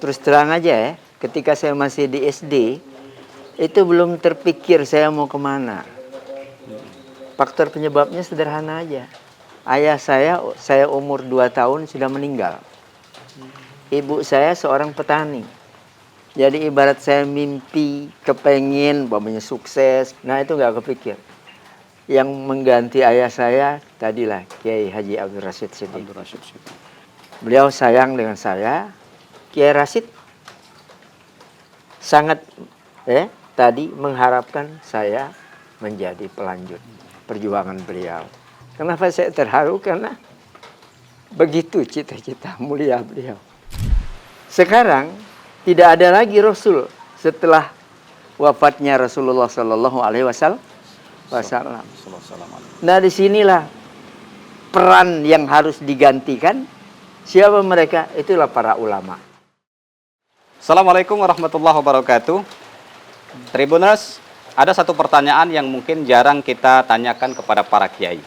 terus terang aja ya, ketika saya masih di SD, itu belum terpikir saya mau kemana. Faktor penyebabnya sederhana aja. Ayah saya umur 2 tahun sudah meninggal. Ibu saya seorang petani. Jadi ibarat saya mimpi, kepengin, umpamanya sukses, nah itu nggak kepikir. Yang mengganti ayah saya tadilah Kiai Haji Abdul Rashid Siddiq. Beliau sayang dengan saya. Kiai Rashid sangat tadi mengharapkan saya menjadi pelanjut perjuangan beliau. Kenapa saya terharu? Karena begitu cita-cita mulia beliau. Sekarang tidak ada lagi Rasul setelah wafatnya Rasulullah Sallallahu Alaihi Wasallam. Nah, disinilah peran yang harus digantikan. Siapa mereka? Itulah para ulama. Assalamualaikum warahmatullahi wabarakatuh. Tribuners, ada satu pertanyaan yang mungkin jarang kita tanyakan kepada para kiai.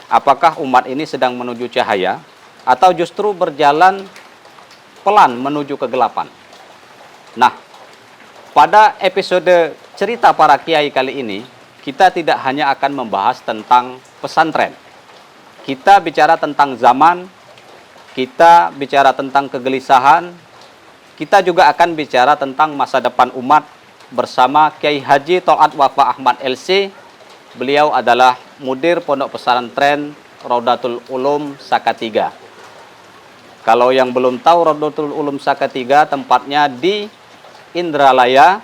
Apakah umat ini sedang menuju cahaya atau justru berjalan pelan menuju kegelapan? Nah, pada episode cerita para kiai kali ini, kita tidak hanya akan membahas tentang pesantren. Kita bicara tentang zaman, kita bicara tentang kegelisahan, kita juga akan bicara tentang masa depan umat bersama Kiai Haji Tholat Wafa Ahmad LC. Beliau adalah mudir Pondok Pesantren Raudatul Ulum Saka-3. Kalau yang belum tahu, Raudatul Ulum Saka-3 tempatnya di Indralaya,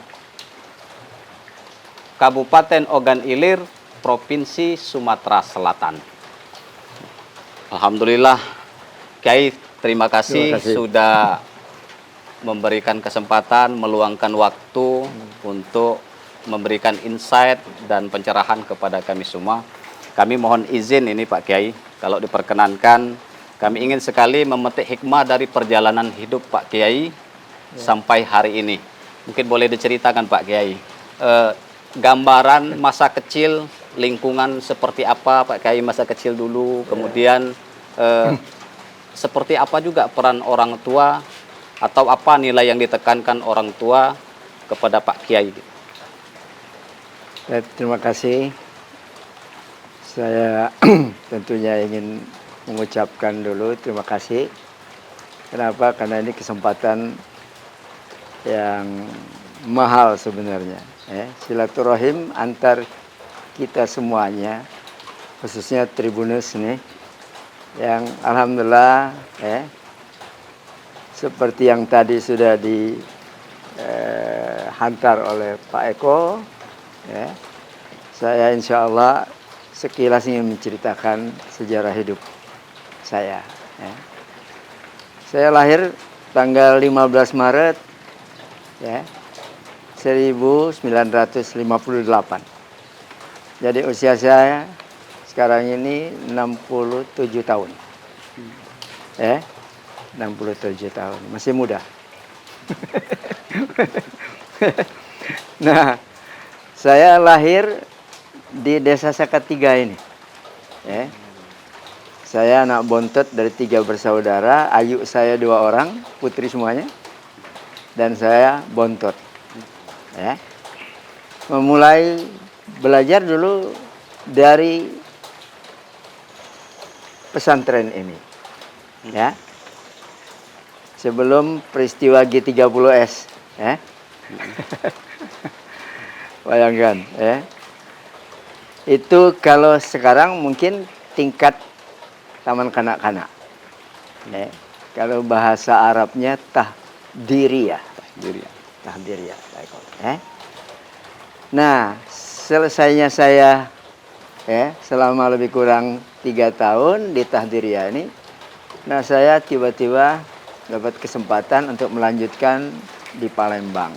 Kabupaten Ogan Ilir, Provinsi Sumatera Selatan. Alhamdulillah, Kiai, terima kasih sudah memberikan kesempatan, meluangkan waktu untuk memberikan insight dan pencerahan kepada kami semua. Kami mohon izin ini Pak Kiai, kalau diperkenankan, kami ingin sekali memetik hikmah dari perjalanan hidup Pak Kiai sampai hari ini. Mungkin boleh diceritakan Pak Kiai, gambaran masa kecil, lingkungan seperti apa Pak Kiai masa kecil dulu, kemudian seperti apa juga peran orang tua, atau apa nilai yang ditekankan orang tua kepada Pak Kiai? Terima kasih. Saya tentunya ingin mengucapkan dulu terima kasih. Kenapa? Karena ini kesempatan yang mahal sebenarnya. Silaturahim antar kita semuanya, khususnya Tribunus nih, yang alhamdulillah seperti yang tadi sudah dihantar oleh Pak Eko, saya insya Allah sekilas ingin menceritakan sejarah hidup saya. Saya lahir tanggal 15 Maret 1958. Jadi usia saya sekarang ini 67 tahun. 67 tahun, masih muda. Nah, saya lahir di Desa Saka-3 ini. Saya anak bontot dari 3 bersaudara, ayu saya 2 orang, putri semuanya, dan saya bontot. Memulai belajar dulu dari pesantren ini. Sebelum peristiwa G30S, bayangkan, itu kalau sekarang mungkin tingkat taman kanak-kanak, kalau bahasa Arabnya tahdiriyah. Nah, selesainya saya, selama lebih kurang 3 tahun di tahdiriyah ini, nah saya tiba-tiba dapat kesempatan untuk melanjutkan di Palembang,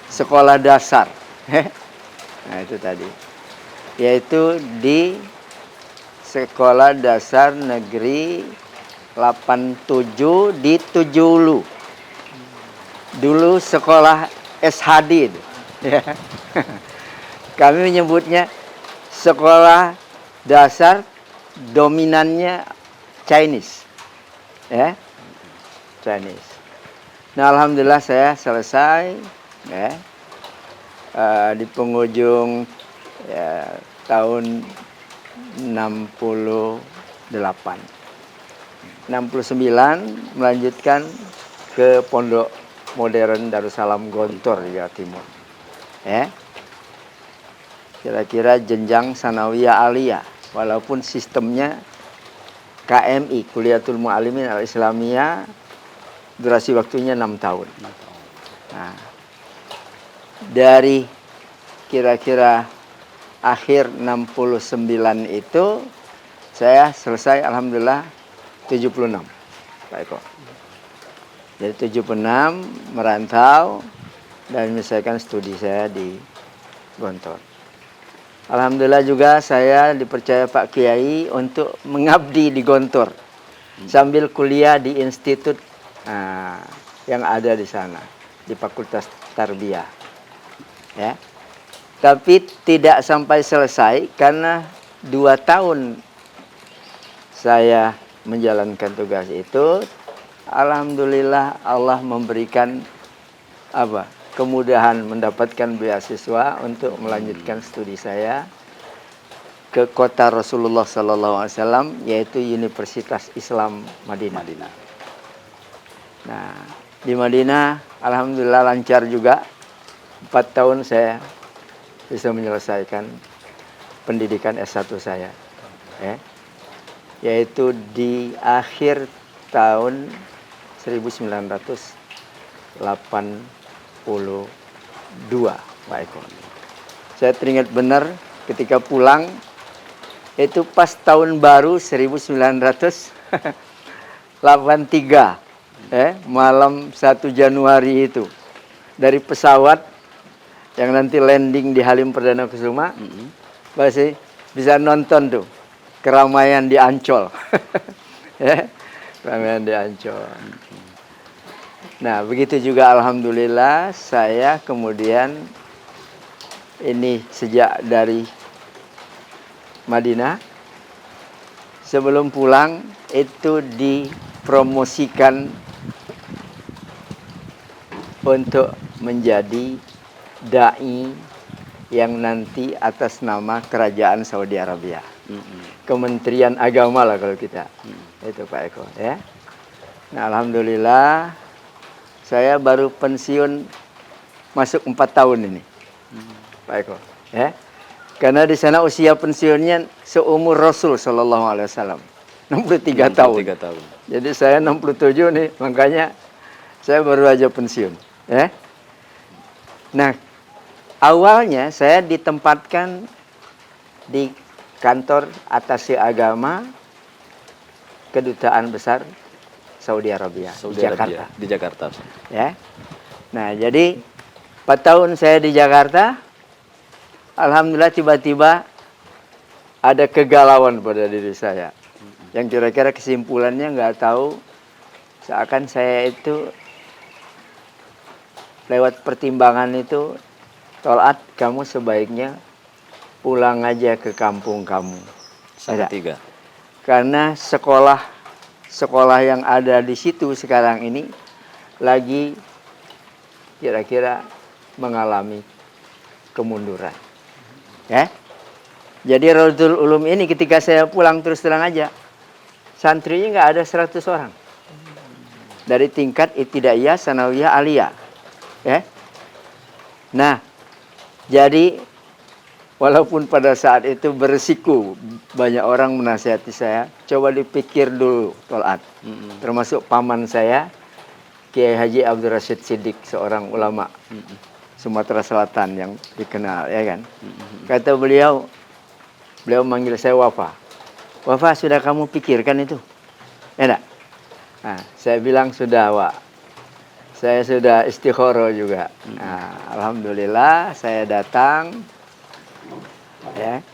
sekolah dasar. Nah itu tadi, yaitu di Sekolah Dasar Negeri 87 di Tujulu. Dulu sekolah SHD itu. Kami menyebutnya sekolah dasar dominannya Chinese. Chinese. Nah, alhamdulillah saya selesai, ya. Di penghujung ya, tahun 68. 69 melanjutkan ke Pondok Modern Darussalam Gontor, Jawa Timur. Ya. Kira-kira jenjang sanawiyah aliyah, walaupun sistemnya KMI, Kuliatul Mu'allimin Al-Islamiyah, durasi waktunya 6 tahun. Nah, dari kira-kira akhir 69 itu saya selesai alhamdulillah 76, Pak Eko. Jadi 76 merantau dan menyelesaikan studi saya di Gontor. Alhamdulillah juga saya dipercaya Pak Kiai untuk mengabdi di Gontor sambil kuliah di institut yang ada di sana, di Fakultas Tarbiyah. Ya. Tapi tidak sampai selesai karena 2 tahun saya menjalankan tugas itu, alhamdulillah Allah memberikan kemudahan mendapatkan beasiswa untuk melanjutkan studi saya ke kota Rasulullah SAW, yaitu Universitas Islam Madinah. Nah, di Madinah alhamdulillah lancar juga. 4 tahun saya bisa menyelesaikan pendidikan S1 saya, yaitu di akhir tahun 1982, Pak Eko. Saya teringat benar ketika pulang, itu pas tahun baru 1983, malam 1 Januari itu. Dari pesawat yang nanti landing di Halim Perdana Kusuma, masih bisa nonton tuh keramaian di Ancol. Keramaian di Ancol. Nah, begitu juga alhamdulillah saya kemudian ini sejak dari Madinah, sebelum pulang itu dipromosikan untuk menjadi dai yang nanti atas nama Kerajaan Saudi Arabia. Kementerian Agama lah kalau kita. Itu Pak Eko, ya. Nah, alhamdulillah saya baru pensiun masuk 4 tahun ini, Pak Eko, ya. Karena di sana usia pensiunnya seumur Rasul Shallallahu Alaihi Wasallam, 63 tahun. Jadi saya 67 nih, makanya saya baru aja pensiun, ya. Nah, awalnya saya ditempatkan di kantor atase agama Kedutaan Besar Saudi Arabia, di Jakarta. Ya. Nah, jadi 4 tahun saya di Jakarta, alhamdulillah tiba-tiba ada kegalauan pada diri saya. Yang kira-kira kesimpulannya nggak tahu, seakan saya itu lewat pertimbangan itu, Tol'at, kamu sebaiknya pulang aja ke kampung kamu. Salatiga. Karena sekolah yang ada di situ sekarang ini lagi kira-kira mengalami kemunduran. Ya. Jadi Raudhul Ulum ini ketika saya pulang, terus terang aja, santrinya nggak ada 100 orang. Dari tingkat ibtidaiyah, sanawiyah, aliyah. Ya. Nah, jadi walaupun pada saat itu beresiko, banyak orang menasihati saya, coba dipikir dulu, Tol'at. Termasuk paman saya, Kiai Haji Abdul Rashid Siddiq, seorang ulama Sumatera Selatan yang dikenal, ya kan. Kata beliau manggil saya Wafa. Wafa, sudah kamu pikirkan itu? Ya enggak? Nah, saya bilang sudah, Wak. Saya sudah istikharah juga. Nah, alhamdulillah saya datang, ya,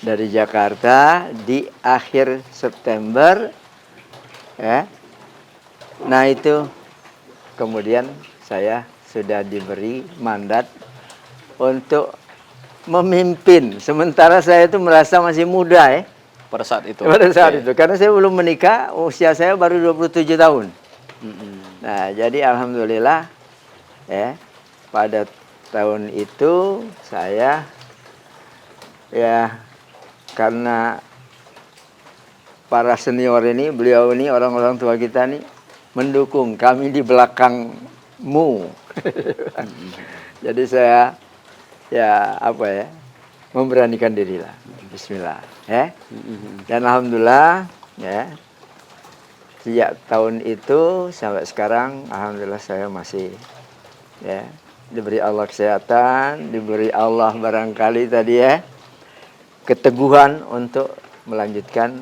dari Jakarta di akhir September, ya. Nah, itu kemudian saya sudah diberi mandat untuk memimpin. Sementara saya itu merasa masih muda, ya. Pada saat itu. Pada saat itu, karena saya belum menikah, usia saya baru 27 tahun. Nah, jadi alhamdulillah ya, pada tahun itu saya ya, karena para senior ini, beliau ini, orang-orang tua kita nih mendukung kami di belakangmu. Jadi saya ya apa ya, memberanikan diri lah. Bismillah ya. Dan alhamdulillah ya, sejak tahun itu sampai sekarang alhamdulillah saya masih ya diberi Allah kesehatan, diberi Allah barangkali tadi ya keteguhan untuk melanjutkan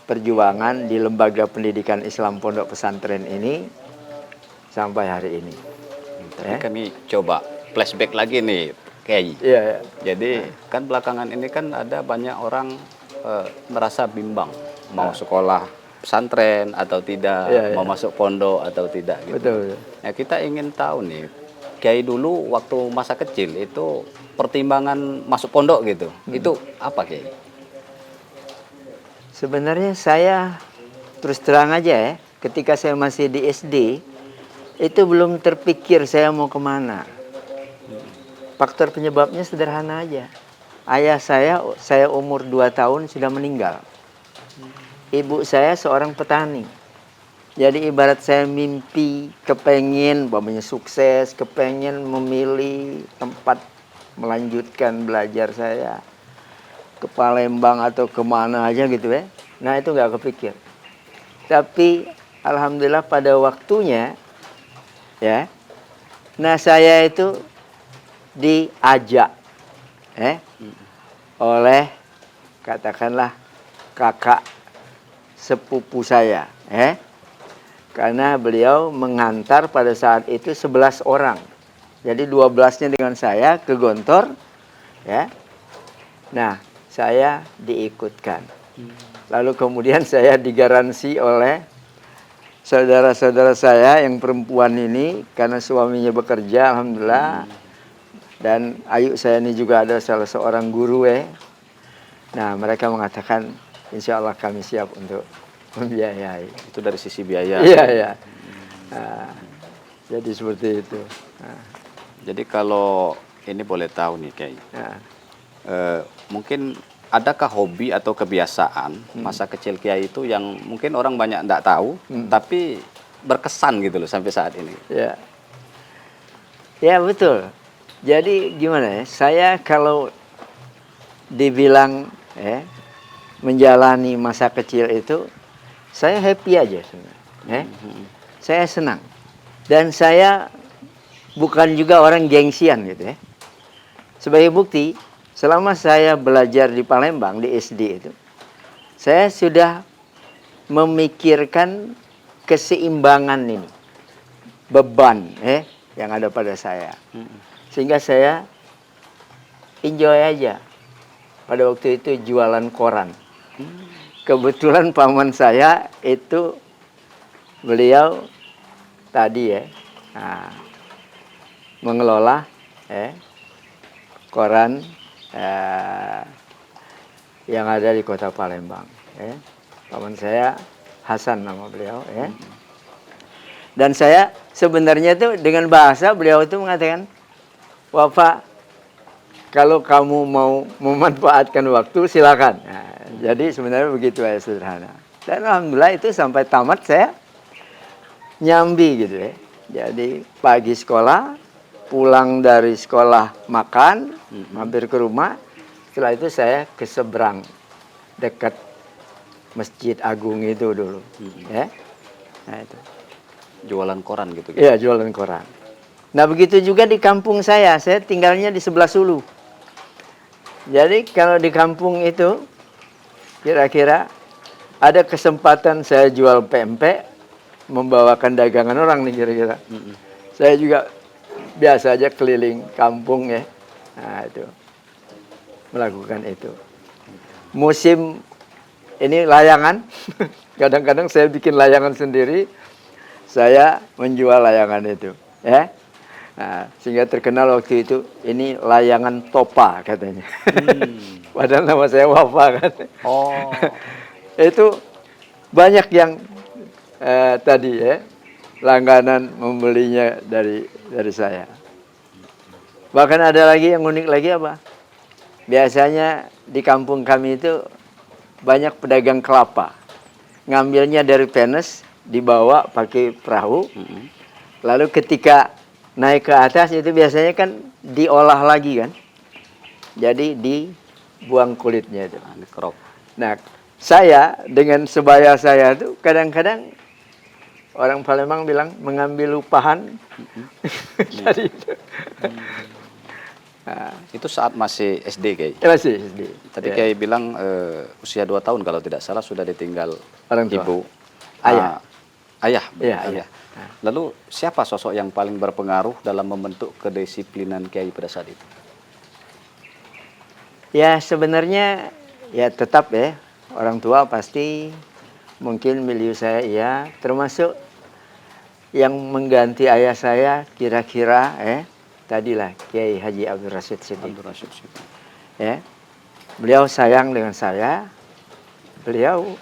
perjuangan di lembaga pendidikan Islam Pondok Pesantren ini sampai hari ini. Tapi kami coba flashback lagi nih, Kiai. Iya, ya. Jadi kan belakangan ini kan ada banyak orang merasa bimbang mau sekolah pesantren atau tidak, Iya, iya. mau masuk pondok atau tidak gitu. Betul, betul. Nah, kita ingin tahu nih, Kiai dulu waktu masa kecil itu pertimbangan masuk pondok gitu. Itu apa, Kiai? Sebenarnya saya terus terang aja ya, ketika saya masih di SD, itu belum terpikir saya mau kemana. Faktor penyebabnya sederhana aja. Ayah saya umur 2 tahun sudah meninggal. Ibu saya seorang petani. Jadi ibarat saya mimpi, kepengen, umpamanya sukses, kepengen memilih tempat melanjutkan belajar saya ke Palembang atau kemana aja gitu ya. Nah itu nggak kepikir. Tapi alhamdulillah pada waktunya ya, nah saya itu diajak oleh katakanlah kakak sepupu saya karena beliau mengantar pada saat itu 11 orang. Jadi 12-nya dengan saya ke Gontor ya. Nah, saya diikutkan. Lalu kemudian saya digaransi oleh saudara-saudara saya yang perempuan ini karena suaminya bekerja alhamdulillah. Dan ayu saya ini juga ada salah seorang guru ya. Nah, mereka mengatakan insya Allah kami siap untuk membiayai. Itu dari sisi biaya. Iya, iya. Nah, jadi seperti itu. Nah, Jadi kalau ini boleh tahu nih, Kiai. nah. Mungkin adakah hobi atau kebiasaan masa kecil Kiai itu yang mungkin orang banyak tidak tahu, tapi berkesan gitu loh sampai saat ini? Ya, ya betul. Jadi gimana ya? Saya kalau dibilang menjalani masa kecil itu, saya happy aja sebenarnya. Saya senang. Dan saya bukan juga orang gengsian gitu ya. Sebagai bukti, selama saya belajar di Palembang di SD itu, saya sudah memikirkan keseimbangan ini, beban yang ada pada saya. Sehingga saya enjoy aja. Pada waktu itu jualan koran. Kebetulan paman saya itu beliau tadi mengelola koran yang ada di kota Palembang. Paman saya Hasan nama beliau. Dan saya sebenarnya itu dengan bahasa beliau itu mengatakan, Bapak, kalau kamu mau memanfaatkan waktu silakan. Nah, jadi sebenarnya begitu aja sederhana. Dan alhamdulillah itu sampai tamat saya nyambi gitu ya. Jadi pagi sekolah, pulang dari sekolah makan, mampir ke rumah. Setelah itu saya ke seberang dekat Masjid Agung itu dulu. Nah itu. Jualan koran gitu. Iya, jualan koran. Nah begitu juga di kampung saya tinggalnya di sebelah Sulu. Jadi kalau di kampung itu kira-kira ada kesempatan saya jual pempek, membawakan dagangan orang nih kira-kira. Saya juga biasa aja keliling kampung ya. Nah itu, melakukan itu. Musim ini layangan, kadang-kadang saya bikin layangan sendiri, saya menjual layangan itu ya. Nah, sehingga terkenal waktu itu ini layangan Topa katanya. Padahal nama saya Wafa kan. Oh. Itu banyak yang tadi ya langganan membelinya dari saya. Bahkan ada lagi yang unik lagi apa? Biasanya di kampung kami itu banyak pedagang kelapa. Ngambilnya dari Penes, dibawa pakai perahu. Lalu ketika naik ke atas itu biasanya kan diolah lagi kan. Jadi dibuang kulitnya itu. Dikerok. Nah, saya dengan sebaya saya itu kadang-kadang orang Palembang bilang mengambil lupahan. Jadi itu. Itu saat masih SD, Kiai. Masih SD. Tadi Ya. Kiai bilang usia 2 tahun kalau tidak salah sudah ditinggal Orang tua. ibu. Ayah. Ayah. Iya, Ayah. Lalu siapa sosok yang paling berpengaruh dalam membentuk kedisiplinan Kiai pada saat itu? Ya sebenarnya ya tetap ya orang tua pasti mungkin milieu saya ya, termasuk yang mengganti ayah saya kira-kira tadilah Kiai Haji Abdul Rashid Siddiq. Abdul Rashid Siddiq. Ya. Beliau sayang dengan saya. Beliau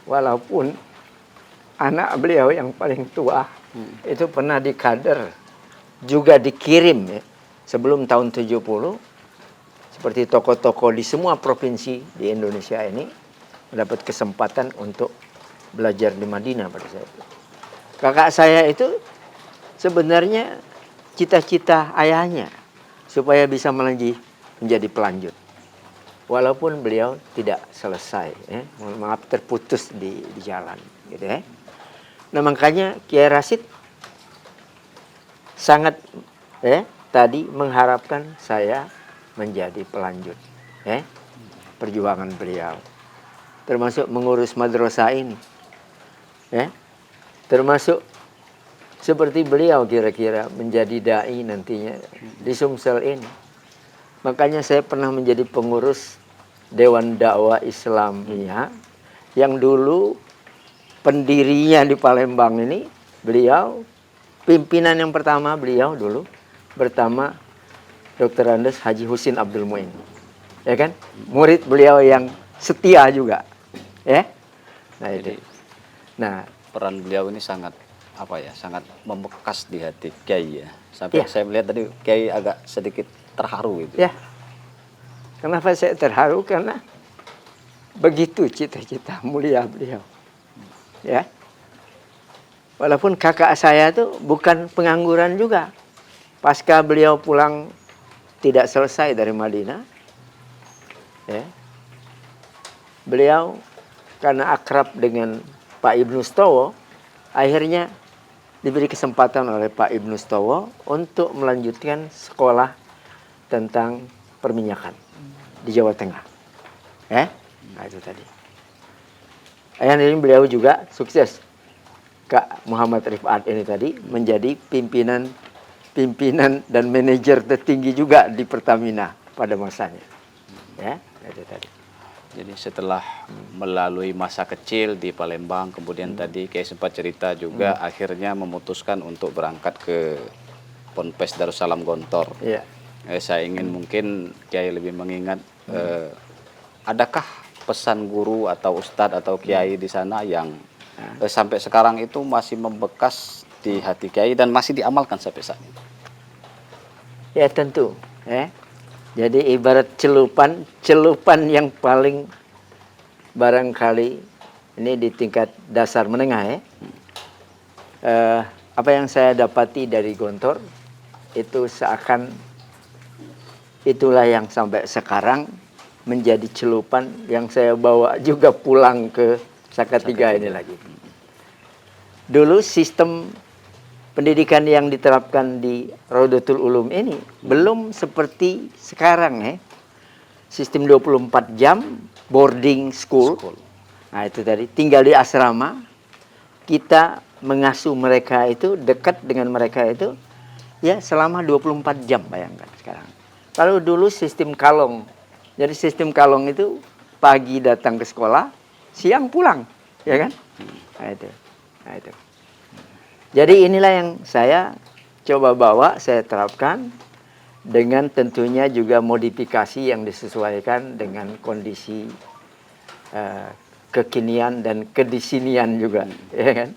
walaupun anak beliau yang paling tua itu pernah dikader juga dikirim ya, sebelum tahun 70 seperti tokoh-tokoh di semua provinsi di Indonesia ini mendapat kesempatan untuk belajar di Madinah pada saat itu. Kakak saya itu sebenarnya cita-cita ayahnya supaya bisa menjadi pelanjut. Walaupun beliau tidak selesai, maaf terputus di jalan, gitu ya. Nah makanya Kiai Rashid sangat tadi mengharapkan saya menjadi pelanjut, perjuangan beliau, termasuk mengurus madrasah ini, termasuk seperti beliau kira-kira menjadi dai nantinya di Sumsel ini. Makanya saya pernah menjadi pengurus Dewan Dakwah Islamiyah yang dulu pendirinya di Palembang ini beliau, pimpinan yang pertama beliau dulu pertama Dr. Andes Haji Husin Abdul Muin, ya kan? Murid beliau yang setia juga, ya. Nah itu. Nah Peran beliau ini sangat sangat membekas di hati Kiai ya. Sampai saya melihat tadi Kiai agak sedikit terharu gitu. Ya. Kenapa saya terharu? Karena begitu cita-cita mulia beliau. Ya. Walaupun kakak saya tuh bukan pengangguran juga. Pasca beliau pulang tidak selesai dari Madinah, ya. Beliau karena akrab dengan Pak Ibnu Stowo, akhirnya diberi kesempatan oleh Pak Ibnu Stowo untuk melanjutkan sekolah tentang perminyakan di Jawa Tengah. Nah itu tadi. Akhirnya beliau juga sukses. Kak Muhammad Rifat ini tadi menjadi pimpinan dan manajer tertinggi juga di Pertamina pada masanya. Ya, itu tadi. Jadi setelah melalui masa kecil di Palembang, kemudian tadi Kiai sempat cerita juga akhirnya memutuskan untuk berangkat ke Ponpes Darussalam Gontor. Iya. Saya ingin mungkin Kiai lebih mengingat, adakah pesan guru atau ustadz atau Kiai di sana yang sampai sekarang itu masih membekas di hati Kiai dan masih diamalkan sampai saat ini? Ya tentu. Jadi ibarat celupan yang paling barangkali ini di tingkat dasar menengah apa yang saya dapati dari Gontor itu seakan itulah yang sampai sekarang menjadi celupan yang saya bawa juga pulang ke Salatiga ini lagi. Dulu sistem pendidikan yang diterapkan di Raudatul Ulum ini belum seperti sekarang Sistem 24 jam boarding school. Nah itu tadi tinggal di asrama. Kita mengasuh mereka itu dekat dengan mereka itu ya selama 24 jam bayangkan sekarang. Kalau dulu sistem kalong. Jadi sistem kalong itu pagi datang ke sekolah, siang pulang, ya kan? Nah itu. Jadi inilah yang saya coba bawa, saya terapkan dengan tentunya juga modifikasi yang disesuaikan dengan kondisi kekinian dan kedisinian juga, ya kan?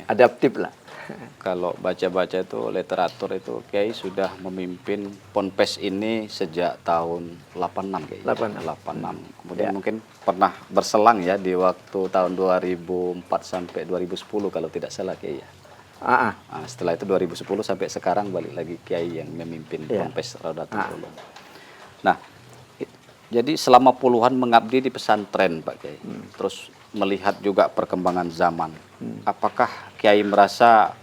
adaptif lah. Kalau baca-baca itu literatur itu Kiai sudah memimpin Ponpes ini sejak tahun 86 Kiai. 86. Kemudian mungkin pernah berselang ya di waktu tahun 2004 sampai 2010 kalau tidak salah Kiai ya. Nah, setelah itu 2010 sampai sekarang balik lagi Kiai yang memimpin Ponpes Raudatul Ulum. Nah, jadi selama puluhan mengabdi di pesantren Pak Kiai. Terus melihat juga perkembangan zaman. Apakah Kiai merasa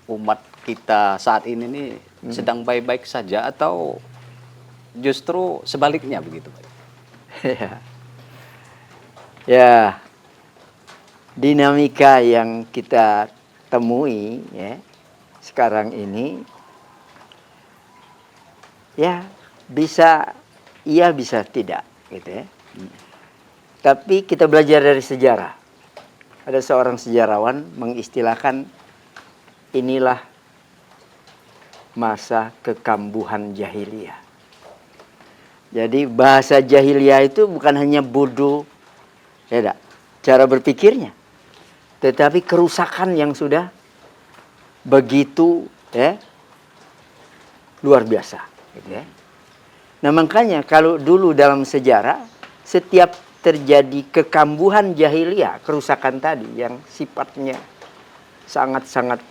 umat kita saat ini nih sedang baik-baik saja atau justru sebaliknya begitu Pak? Ya, dinamika yang kita temui ya sekarang ini ya bisa iya bisa tidak gitu ya. Tapi kita belajar dari sejarah. Ada seorang sejarawan mengistilahkan inilah masa kekambuhan jahiliyah. Jadi bahasa jahiliyah itu bukan hanya bodoh, ya cara berpikirnya, tetapi kerusakan yang sudah begitu luar biasa. Gitu ya. Nah makanya kalau dulu dalam sejarah setiap terjadi kekambuhan jahiliyah, kerusakan tadi yang sifatnya sangat-sangat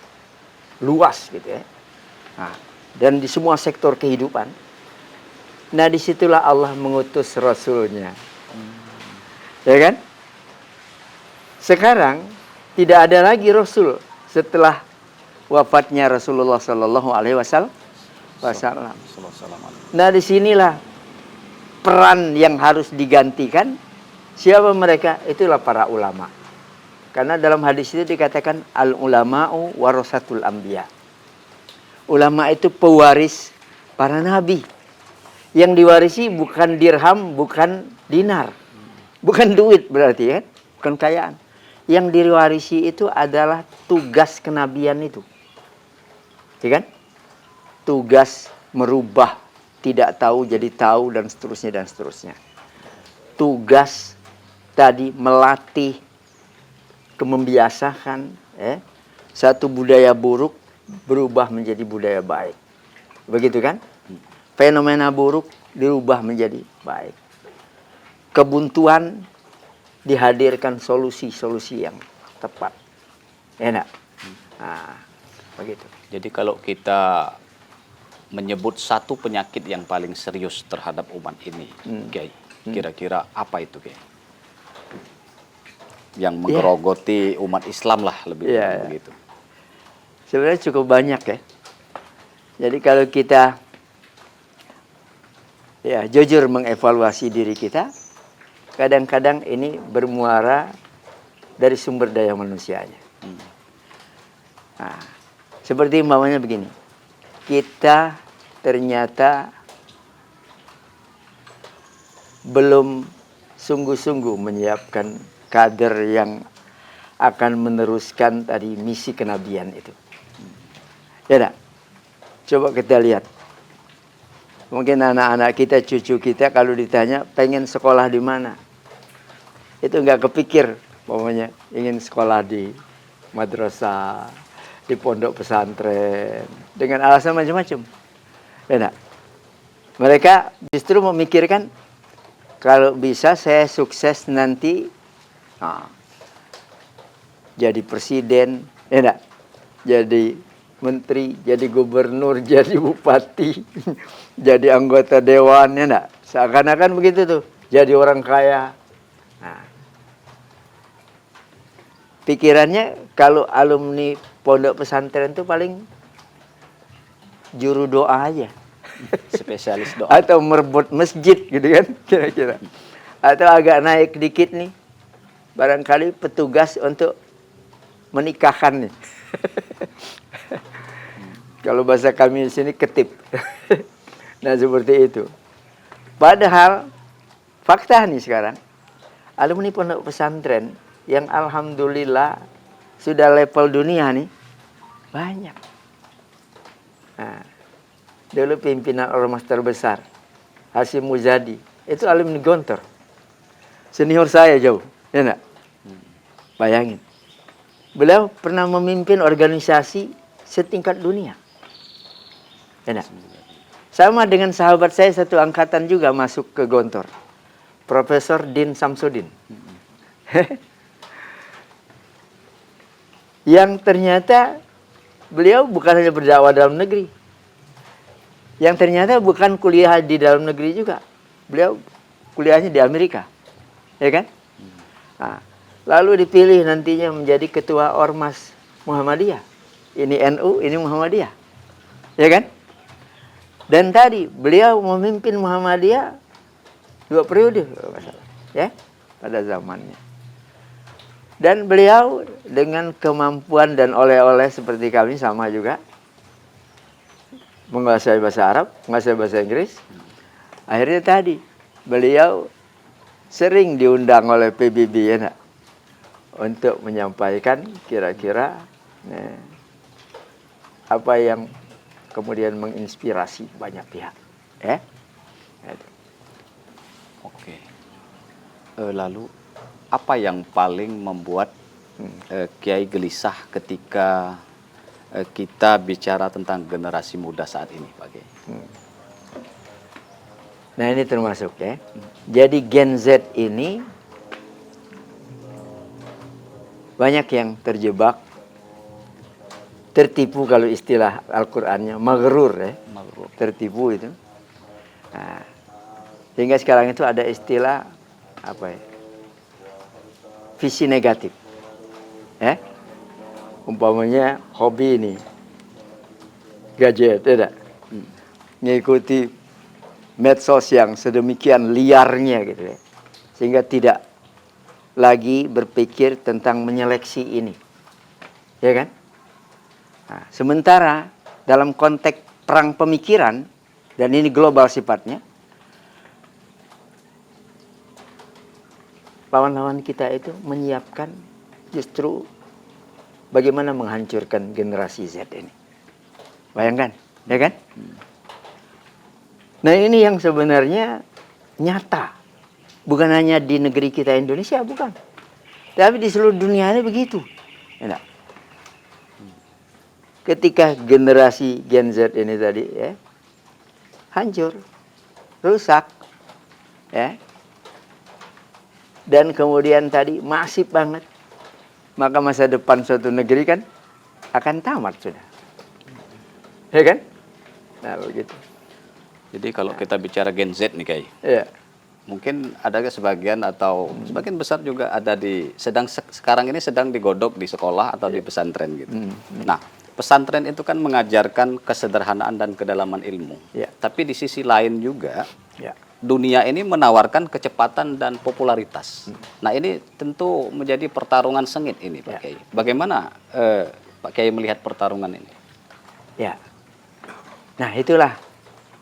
luas gitu ya. Nah, dan di semua sektor kehidupan. Nah disitulah Allah mengutus Rasulnya. Ya kan? Sekarang tidak ada lagi Rasul setelah wafatnya Rasulullah Sallallahu Alaihi Wasallam. Nah disinilah peran yang harus digantikan. Siapa mereka? Itulah para ulama. Karena dalam hadis itu dikatakan al-ulama'u warasatul anbiya. Ulama itu pewaris para nabi. Yang diwarisi bukan dirham, bukan dinar. Bukan duit berarti ya, bukan kekayaan. Yang diwarisi itu adalah tugas kenabian itu. Ya kan? Tugas merubah tidak tahu jadi tahu dan seterusnya dan seterusnya. Tugas tadi melatih membiasakan satu budaya buruk berubah menjadi budaya baik. Begitu kan? Fenomena buruk dirubah menjadi baik. Kebuntuan dihadirkan solusi-solusi yang tepat. Enak. Nah, begitu. Jadi kalau kita menyebut satu penyakit yang paling serius terhadap umat ini, Kiai, kira-kira apa itu Kiai? Yang menggerogoti umat Islam lah lebih begitu. Sebenarnya cukup banyak ya. Jadi kalau kita jujur mengevaluasi diri kita, kadang-kadang ini bermuara dari sumber daya manusianya. Nah, seperti umpamanya begini, kita ternyata belum sungguh-sungguh menyiapkan kader yang akan meneruskan tadi misi kenabian itu. Ya tak? Coba kita lihat. Mungkin anak-anak kita, cucu kita kalau ditanya pengen sekolah di mana, itu nggak kepikir, pokoknya ingin sekolah di madrasah, di pondok pesantren, dengan alasan macam-macam. Ya tak? Mereka justru memikirkan kalau bisa saya sukses nanti jadi presiden, ya enggak? Jadi menteri, jadi gubernur, jadi bupati, jadi anggota dewan, ya enggak? Seakan-akan begitu tuh, jadi orang kaya. Nah, pikirannya kalau alumni pondok pesantren itu paling juru doa aja. Spesialis doa. Atau merebut masjid gitu kan, kira-kira. Atau agak naik dikit nih, barangkali petugas untuk menikahkan nih. Kalau bahasa kami di sini ketip. Nah seperti itu. Padahal fakta nih sekarang, alumni pondok pesantren yang alhamdulillah sudah level dunia nih banyak. Nah, dulu pimpinan ormas terbesar Hasyim Muzadi itu alumni Gontor, senior saya jauh, ya enggak? Bayangin. Beliau pernah memimpin organisasi setingkat dunia. Ya, sama dengan sahabat saya satu angkatan juga masuk ke Gontor. Profesor Din Samsudin. Yang ternyata beliau bukan hanya berdakwah dalam negeri. Yang ternyata bukan kuliah di dalam negeri juga. Beliau kuliahnya di Amerika. Ya kan? Nah, lalu dipilih nantinya menjadi ketua Ormas Muhammadiyah. Ini NU, ini Muhammadiyah. Ya kan? Dan tadi beliau memimpin Muhammadiyah 2 periode, ya, pada zamannya. Dan beliau dengan kemampuan dan oleh-oleh seperti kami sama juga, menguasai bahasa Arab, menguasai bahasa Inggris. Akhirnya tadi beliau sering diundang oleh PBB ya, untuk menyampaikan kira-kira apa yang kemudian menginspirasi banyak pihak. Oke. Lalu apa yang paling membuat Kiai gelisah ketika kita bicara tentang generasi muda saat ini, Pak Kiai? Nah ini termasuk ya. Jadi Gen Z ini banyak yang terjebak, tertipu kalau istilah Al-Qur'annya, maghrur ya. Maghrur. Tertipu itu. Nah, sehingga sekarang itu ada istilah apa ya? Visi negatif. Ya. Umpamanya hobi ini gadget, tidak? Ngikuti medsos yang sedemikian liarnya gitu ya. Sehingga tidak lagi berpikir tentang menyeleksi ini. Ya kan? Nah, sementara dalam konteks perang pemikiran, dan ini global sifatnya, lawan-lawan kita itu menyiapkan justru bagaimana menghancurkan generasi Z ini. Bayangkan, ya kan? Nah ini yang sebenarnya nyata. Bukan hanya di negeri kita Indonesia, bukan. Tapi di seluruh dunia ini begitu. Ya, ketika generasi Gen Z ini tadi ya hancur, rusak, ya, dan kemudian tadi masif banget, maka masa depan suatu negeri kan akan tamat sudah, ya kan? Nah begitu. Jadi kalau kita bicara Gen Z nih, Kiai, Ya. mungkin ada sebagian atau sebagian besar juga ada sekarang ini sedang digodok di sekolah atau di pesantren gitu. Nah, pesantren itu kan mengajarkan kesederhanaan dan kedalaman ilmu. Ya. Tapi di sisi lain juga Ya. dunia ini menawarkan kecepatan dan popularitas. Nah, ini tentu menjadi pertarungan sengit ini, Pak Kiai. Bagaimana Pak Kiai melihat pertarungan ini? Ya. Nah, itulah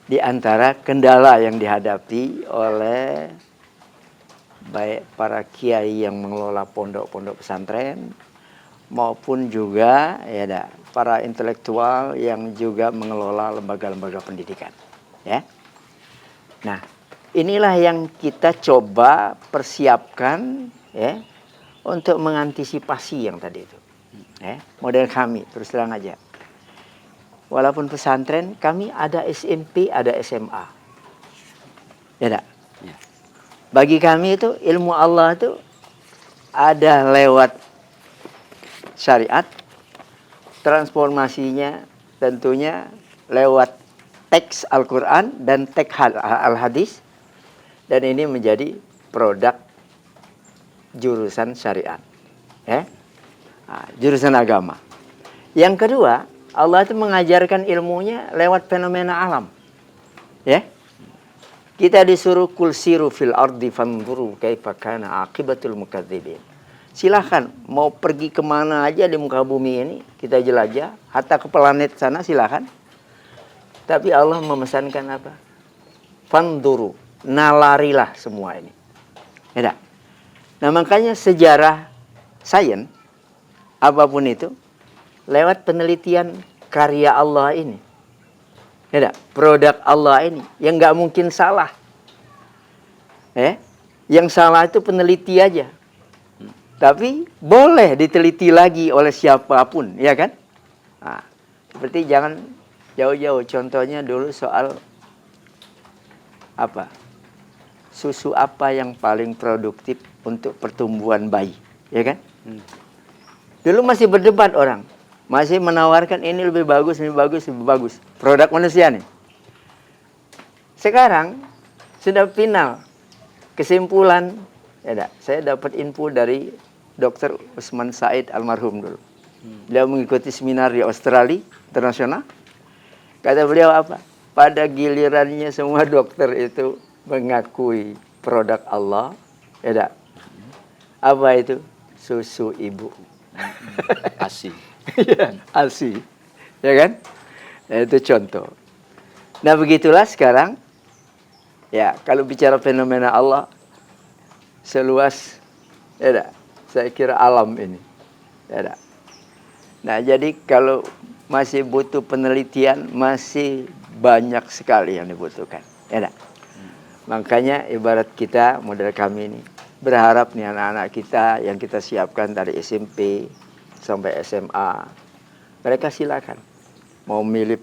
di antara kendala yang dihadapi oleh baik para kiai yang mengelola pondok-pondok pesantren maupun juga ya para intelektual yang juga mengelola lembaga-lembaga pendidikan, ya. Nah, inilah yang kita coba persiapkan ya untuk mengantisipasi yang tadi itu. Ya, model kami terus terang aja. Walaupun pesantren kami ada SMP, ada SMA. Ya enggak? Ya. Bagi kami itu ilmu Allah itu ada lewat syariat, transformasinya tentunya lewat teks Al-Quran dan teks Al-Hadis, dan ini menjadi produk jurusan syariat, ya, jurusan agama. Yang kedua, Allah itu mengajarkan ilmunya lewat fenomena alam, ya. Kita disuruh kul siru fil ardi fanzuru kaifa kana aqibatul mukadzibin. Silahkan mau pergi kemana aja di muka bumi ini, kita jelajah, hatta ke planet sana silahkan. Tapi Allah memesankan apa? Fanzuru, nalarilah semua ini. Ya. Nah makanya sejarah sains apapun itu lewat penelitian karya Allah ini. Ya, produk Allah ini yang nggak mungkin salah. Yang salah itu peneliti aja. Tapi boleh diteliti lagi oleh siapapun, ya kan? Nah, seperti jangan jauh-jauh. Contohnya dulu soal apa? Susu apa yang paling produktif untuk pertumbuhan bayi, ya kan? Dulu masih berdebat orang, masih menawarkan ini lebih bagus, lebih bagus, lebih bagus. Produk manusia nih. Sekarang sudah final kesimpulan, ya saya dapat info dari Dr. Usman Said almarhum dulu. Beliau mengikuti seminar di Australia internasional. Kata beliau apa? Pada gilirannya semua dokter itu mengakui produk Allah, ya apa itu? Susu ibu. ASI. Ya, ASI. Ya kan? Nah, itu contoh. Nah, begitulah sekarang. Ya, kalau bicara fenomena Allah seluas, ya saya kira alam ini. Ya Nah, jadi kalau masih butuh penelitian, masih banyak sekali yang dibutuhkan. Ya Makanya ibarat kita, model kami ini, berharap nih anak-anak kita yang kita siapkan dari SMP sampai SMA, mereka silakan. Mau milih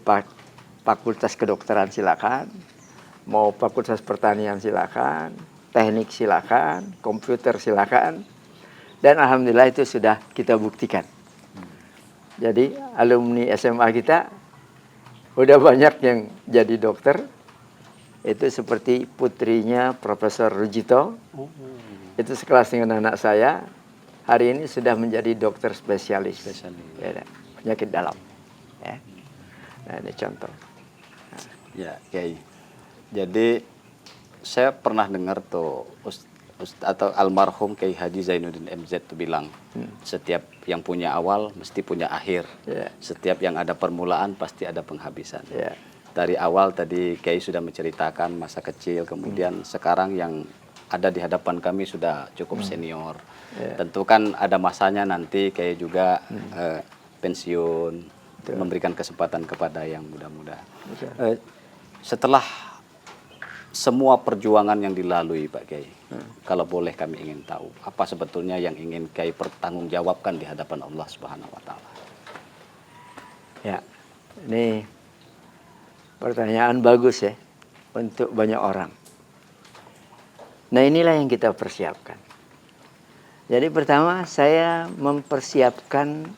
fakultas kedokteran silakan, mau fakultas pertanian silakan, teknik silakan, komputer silakan. Dan alhamdulillah itu sudah kita buktikan. Jadi alumni SMA kita udah banyak yang jadi dokter. Itu seperti putrinya Profesor Rujito. Itu sekelas dengan anak saya. Hari ini sudah menjadi dokter spesialis. Ya, penyakit dalam. Ya. Nah, ini contoh. Ya, Kiai. Jadi saya pernah dengar tuh atau almarhum Kiai Haji Zainuddin MZ tuh bilang, setiap yang punya awal mesti punya akhir. Setiap yang ada permulaan pasti ada penghabisan. Dari awal tadi Kiai sudah menceritakan masa kecil, kemudian sekarang yang ada di hadapan kami sudah cukup senior. Tentu kan ada masanya nanti Kiai juga pensiun, memberikan kesempatan kepada yang muda-muda. Setelah semua perjuangan yang dilalui Pak Kiai, kalau boleh kami ingin tahu, apa sebetulnya yang ingin Kiai pertanggungjawabkan di hadapan Allah Subhanahu wa Ta'ala? Ya, ini pertanyaan bagus ya untuk banyak orang. Nah, inilah yang kita persiapkan. Jadi pertama saya mempersiapkan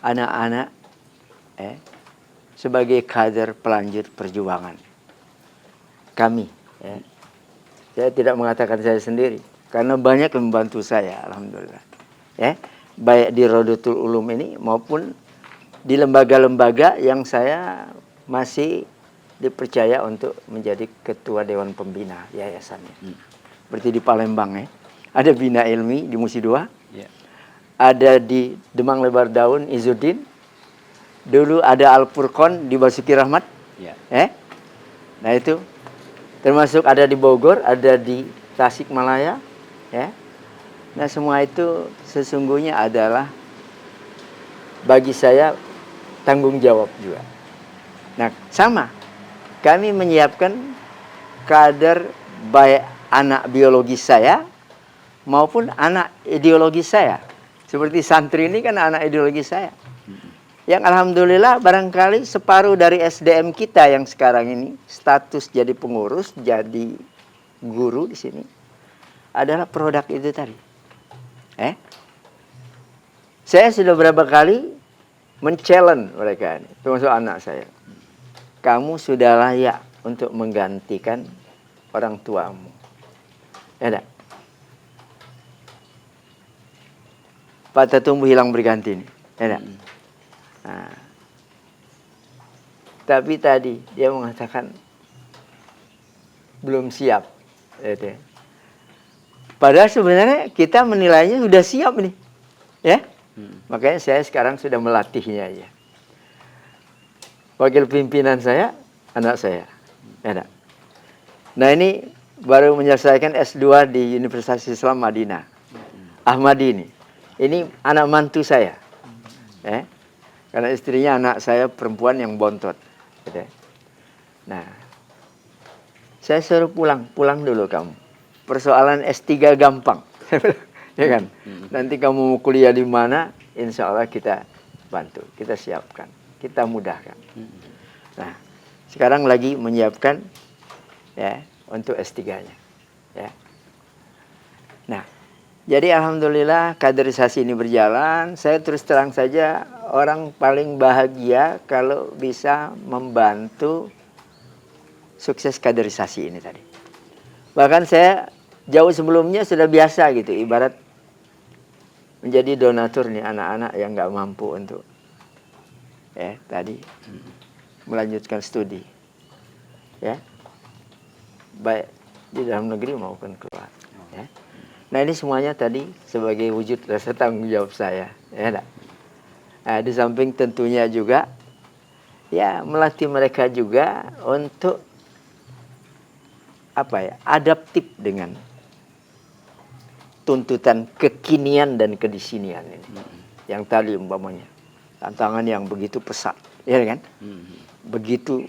anak-anak sebagai kader pelanjut perjuangan kami. Saya tidak mengatakan saya sendiri, karena banyak yang membantu saya, alhamdulillah. Baik di Rodotul Ulum ini maupun di lembaga-lembaga yang saya masih dipercaya untuk menjadi ketua Dewan Pembina yayasannya. Seperti di Palembang ada Bina Ilmi di Musi II, ada di Demang Lebar Daun Izzuddin, dulu ada Al Furqon di Basuki Rahmat. Nah itu termasuk ada di Bogor, ada di Tasikmalaya. Nah semua itu sesungguhnya adalah bagi saya tanggung jawab juga. Nah sama, kami menyiapkan kader baik anak biologis saya maupun anak ideologis saya. Seperti santri ini kan anak ideologis saya. Yang alhamdulillah barangkali separuh dari SDM kita yang sekarang ini status jadi pengurus, jadi guru di sini adalah produk itu tadi. Saya sudah berapa kali men-challenge mereka ini, termasuk anak saya. Kamu sudah layak untuk menggantikan orang tuamu. Ya tak? Patah tumbuh hilang berganti ini. Ya tak? Nah, tapi tadi dia mengatakan belum siap. Padahal sebenarnya kita menilainya sudah siap nih. Makanya saya sekarang sudah melatihnya aja. Wakil pimpinan saya, anak saya. Nah ini baru menyelesaikan S2 di Universitas Islam Madinah. Ahmadi ini. Ini anak mantu saya. Karena istrinya anak saya perempuan yang bontot. Nah, saya suruh pulang dulu kamu. Persoalan S3 gampang. ya kan? Nanti kamu mau kuliah di mana, insya Allah kita bantu, kita siapkan, kita mudahkan. Nah, sekarang lagi menyiapkan ya untuk S3-nya. Ya. Nah, jadi alhamdulillah kaderisasi ini berjalan. Saya terus terang saja orang paling bahagia kalau bisa membantu sukses kaderisasi ini tadi. Bahkan saya jauh sebelumnya sudah biasa gitu, ibarat menjadi donatur nih anak-anak yang nggak mampu untuk tadi melanjutkan studi, ya, baik di dalam negeri maupun keluar. Ya. Nah ini semuanya tadi sebagai wujud rasa tanggung jawab saya, ya. Nah, di samping tentunya juga, ya melatih mereka juga untuk adaptif dengan tuntutan kekinian dan kedisinian ini. Yang tadi umpamanya tantangan yang begitu pesat, ya kan? Begitu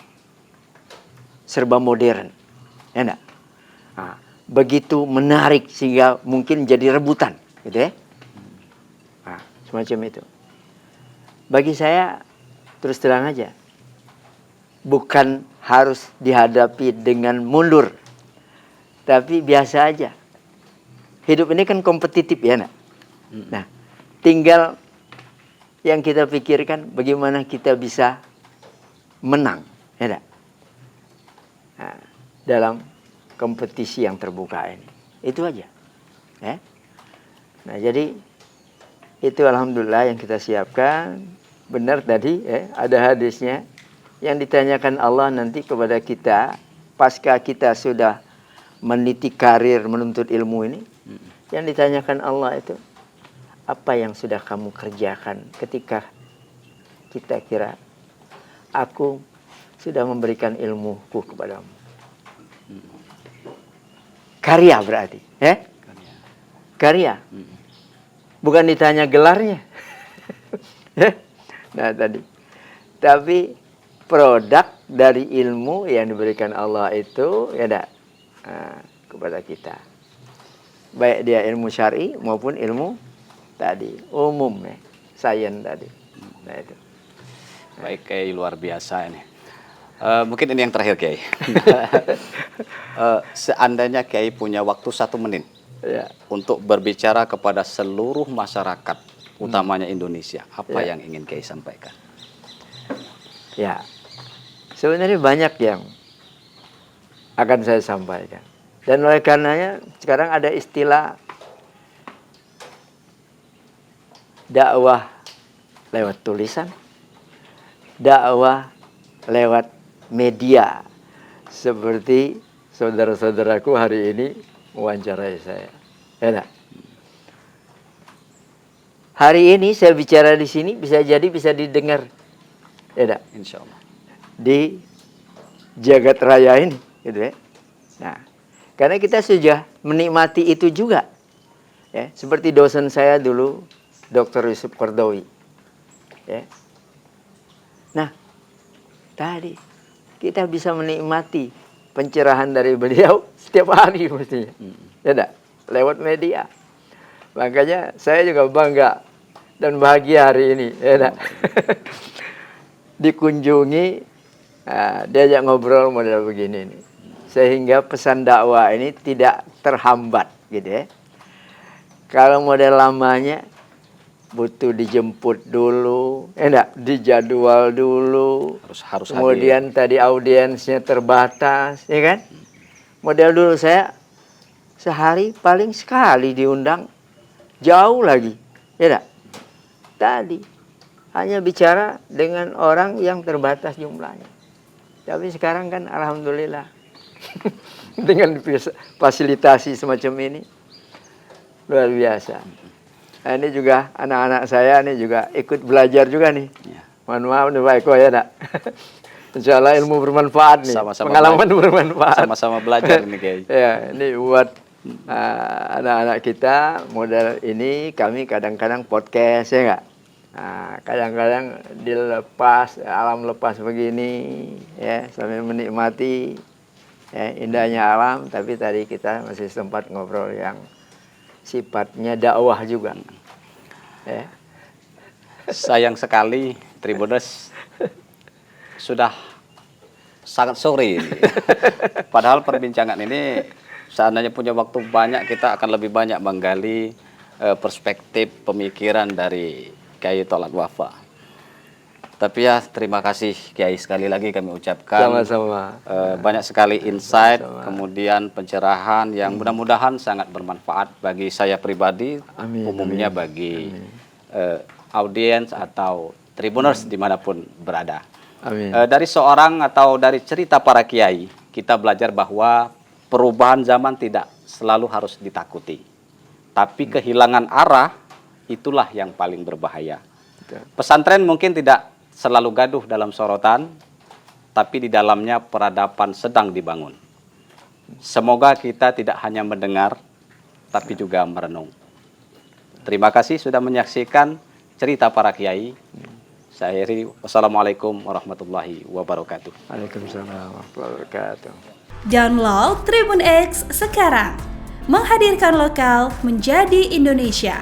serba modern, ya enggak? Nah, begitu menarik sehingga mungkin jadi rebutan, gitu ya. Nah, semacam itu. Bagi saya terus terang aja, bukan harus dihadapi dengan mundur, tapi biasa aja. Hidup ini kan kompetitif ya, nak. Nah, tinggal yang kita pikirkan bagaimana kita bisa menang, ya nak. Nah, dalam kompetisi yang terbuka ini, itu aja. Ya. Nah, jadi itu alhamdulillah yang kita siapkan. Benar tadi, ada hadisnya yang ditanyakan Allah nanti kepada kita pasca kita sudah meniti karir menuntut ilmu ini. Yang ditanyakan Allah itu, apa yang sudah kamu kerjakan ketika kita kira aku sudah memberikan ilmuku kepadamu. Karya berarti, ya? Karya. Bukan ditanya gelarnya. Nah tadi. Tapi produk dari ilmu yang diberikan Allah itu kepada kita. Baik dia ilmu syar'i maupun ilmu tadi umum ya, sains tadi. Nah itu. Baik, Kiai, luar biasa ini. Mungkin ini yang terakhir, Kiai. Seandainya Kiai punya waktu 1 menit untuk berbicara kepada seluruh masyarakat, utamanya Indonesia, apa yang ingin Kiai sampaikan? Ya, sebenarnya banyak yang akan saya sampaikan. Dan oleh karenanya sekarang ada istilah dakwah lewat tulisan, dakwah lewat media, seperti saudara-saudaraku hari ini mewawancarai saya. Ya, hari ini saya bicara di sini bisa jadi bisa didengar, ya, Insya Allah. di jagat raya ini, gitu ya. Nah, karena kita sudah menikmati itu juga, ya, seperti dosen saya dulu, Dr. Yusuf Qardawi, ya. Nah, tadi kita bisa menikmati pencerahan dari beliau setiap hari mestinya, ya, lewat media. Makanya saya juga bangga dan bahagia hari ini, ya, dikunjungi, diajak ngobrol model begini nih. Sehingga pesan dakwah ini tidak terhambat, gitu ya. Kalau model lamanya butuh dijemput dulu, dijadwal dulu. Harus kemudian hadir. Tadi audiensnya terbatas, ya kan? Model dulu saya sehari paling sekali diundang, jauh lagi, ya. Tadi hanya bicara dengan orang yang terbatas jumlahnya. Tapi sekarang kan alhamdulillah dengan fasilitasi semacam ini luar biasa. Nah, ini juga anak-anak saya ini juga ikut belajar juga nih. Ya. Mohon maaf nih Pak Eko, ya, nak. Insya Allah ilmu bermanfaat nih. Sama-sama Pengalaman bermanfaat. Sama-sama belajar ini, Kiai. Ya, ini buat anak-anak kita model ini. Kami kadang-kadang podcast, ya enggak? Nah, kadang-kadang dilepas, alam lepas begini, ya, sambil menikmati indahnya alam. Tapi tadi kita masih sempat ngobrol yang sifatnya dakwah juga. Ya. Sayang sekali Tribuners sudah sangat sore ini. Padahal perbincangan ini seandainya punya waktu banyak, kita akan lebih banyak menggali perspektif pemikiran dari Kiai Tholak Wafa. Tapi ya terima kasih Kiai, sekali lagi kami ucapkan. Sama-sama. Banyak sekali insight, kemudian pencerahan yang mudah-mudahan sangat bermanfaat bagi saya pribadi, Amin, umumnya bagi audiens atau Tribuners dimanapun berada. Amin. Dari seorang atau dari cerita para kiai, kita belajar bahwa perubahan zaman tidak selalu harus ditakuti. Tapi kehilangan arah, itulah yang paling berbahaya. Pesantren mungkin tidak selalu gaduh dalam sorotan, tapi di dalamnya peradaban sedang dibangun. Semoga kita tidak hanya mendengar, tapi juga merenung. Terima kasih sudah menyaksikan cerita para kiai. Saya akhiri, wassalamualaikum warahmatullahi wabarakatuh. Waalaikumsalam warahmatullahi wabarakatuh. Download Tribun X sekarang. Menghadirkan lokal menjadi Indonesia.